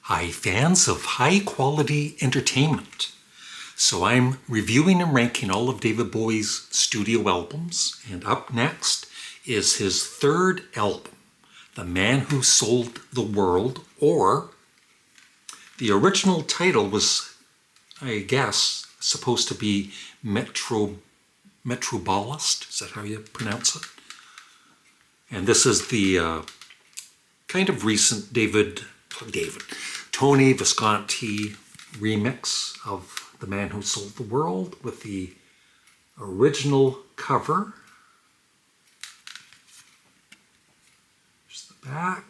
Hi, fans of high-quality entertainment. So I'm reviewing and ranking all of David Bowie's studio albums, and up next is his third album, The Man Who Sold the World, or the original title was, I guess, supposed to be Metrobolist. Is that how you pronounce it? And this is the kind of recent Tony Visconti remix of The Man Who Sold the World with the original cover. Here's the back.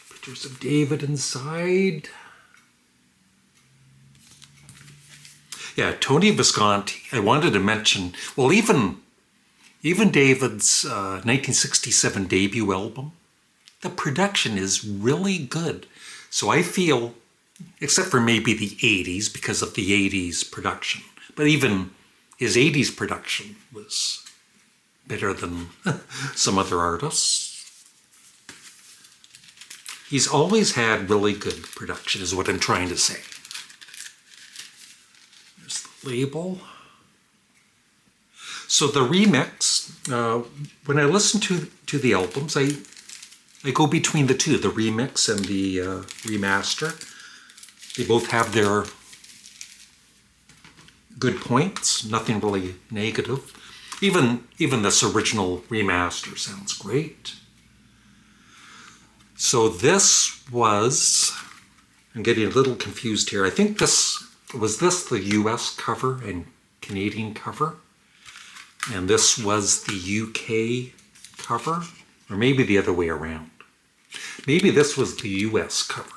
Pictures of David inside. Yeah, Tony Visconti. I wanted to mention, well, even David's 1967 debut album, the production is really good. So I feel, except for maybe the 80s because of the 80s production, but even his 80s production was better than some other artists. He's always had really good production, is what I'm trying to say. There's the label. So the remix, when I listen to the albums, I go between the two, the remix and the remaster. They both have their good points, nothing really negative. Even this original remaster sounds great. So this was, I'm getting a little confused here. I think was the US cover and Canadian cover? And this was the UK cover, or maybe the other way around. Maybe this was the US cover.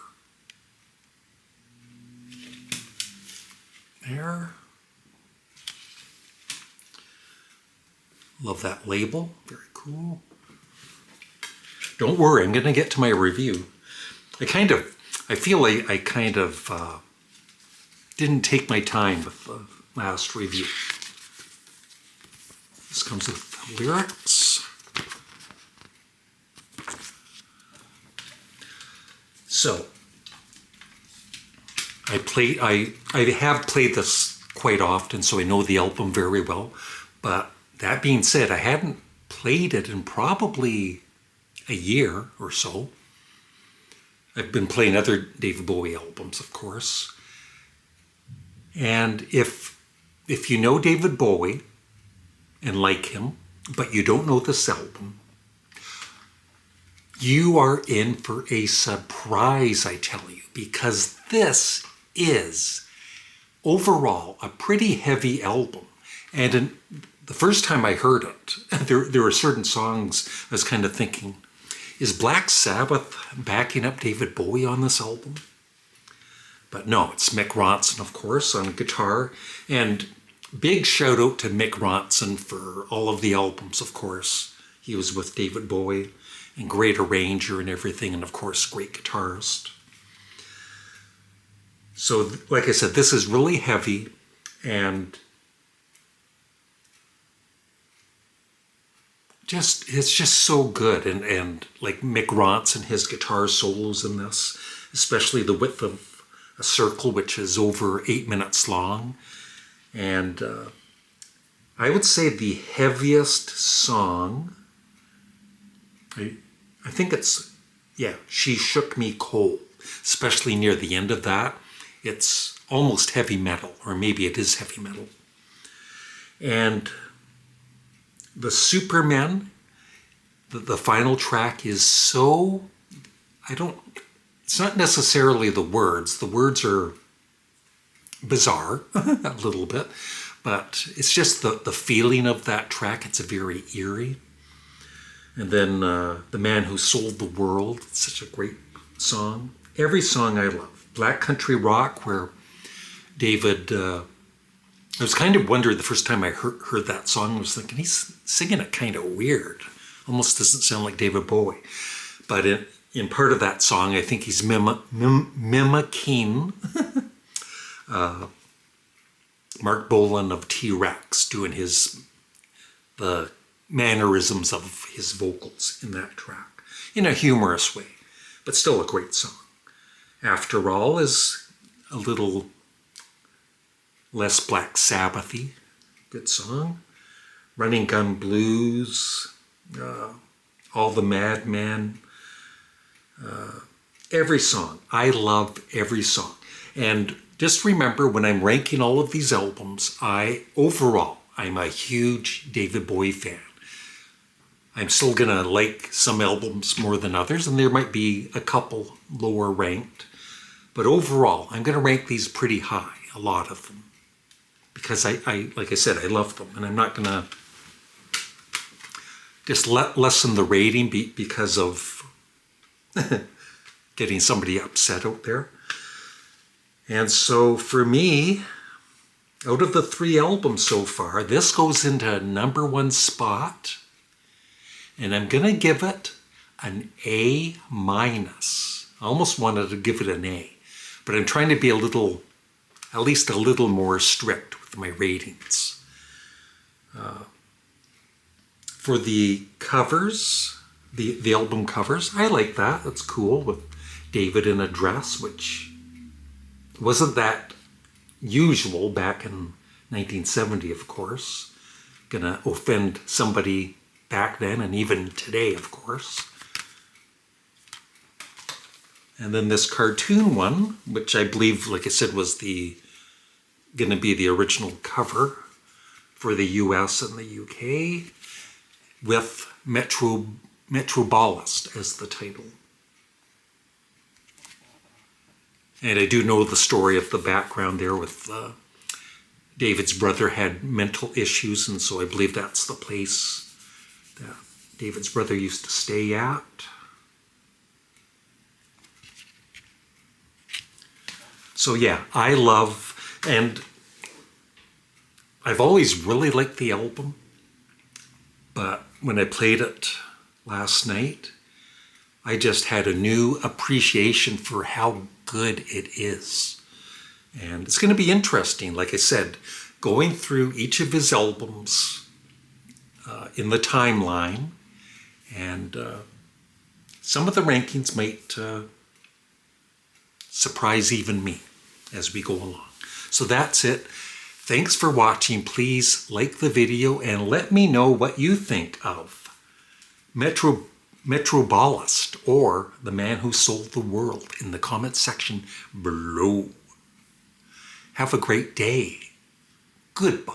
There. Love that label, very cool. Don't worry, I'm going to get to my review. I feel like I kind of didn't take my time with the last review. This comes with lyrics. So, I have played this quite often, so I know the album very well. But that being said, I hadn't played it in probably a year or so. I've been playing other David Bowie albums, of course. And if you know David Bowie and like him, but you don't know this album, you are in for a surprise, I tell you, because this is overall a pretty heavy album. And the first time I heard it, there were certain songs I was kind of thinking, is Black Sabbath backing up David Bowie on this album? But no, it's Mick Ronson, of course, on guitar. And big shout out to Mick Ronson for all of the albums, of course. He was with David Bowie, and great arranger and everything, and of course, great guitarist. So, like I said, this is really heavy, and it's just so good. And like Mick Ronson, his guitar solos in this, especially the width of a circle, which is over 8 minutes long. And I would say the heaviest song, I think it's, yeah, She Shook Me Cold, especially near the end of that. It's almost heavy metal, or maybe it is heavy metal. And the Superman, the final track is so, it's not necessarily the words. The words are bizarre a little bit, but it's just the feeling of that track. It's very eerie. And then The Man Who Sold the World, it's such a great song. Every song I love. Black Country Rock, where David, I was kind of wondering the first time I heard that song, I was thinking he's singing it kind of weird. Almost doesn't sound like David Bowie. But in part of that song, I think he's mimicking Mark Bolan of T-Rex, doing the mannerisms of his vocals in that track in a humorous way, but still a great song. After All is a little less Black Sabbath-y, good song. Running Gun Blues, All the Madmen, every song. I love every song. And just remember, when I'm ranking all of these albums, I'm a huge David Bowie fan. I'm still gonna like some albums more than others, and there might be a couple lower ranked. But overall, I'm gonna rank these pretty high, a lot of them. Because like I said, I love them, and I'm not gonna just lessen the rating because of getting somebody upset out there. And so for me, out of the 3 albums so far, this goes into #1 spot, and I'm gonna give it an A-. I almost wanted to give it an A, but I'm trying to be at least a little more strict with my ratings. For the covers, the album covers, I like that. That's cool, with David in a dress, which wasn't that usual back in 1970, of course. Gonna offend somebody back then, and even today, of course. And then this cartoon one, which I believe, like I said, was gonna be the original cover for the US and the UK, with Metrobolist as the title. And I do know the story of the background there with David's brother had mental issues, and so I believe that's the place that David's brother used to stay at. So yeah, I love, and I've always really liked the album, but when I played it last night, I just had a new appreciation for how good it is. And it's going to be interesting, like I said, going through each of his albums in the timeline, and some of the rankings might surprise even me as we go along. So that's it. Thanks for watching. Please like the video and let me know what you think of Metrobolist, or The Man Who Sold the World, in the comment section below. Have a great day. Goodbye.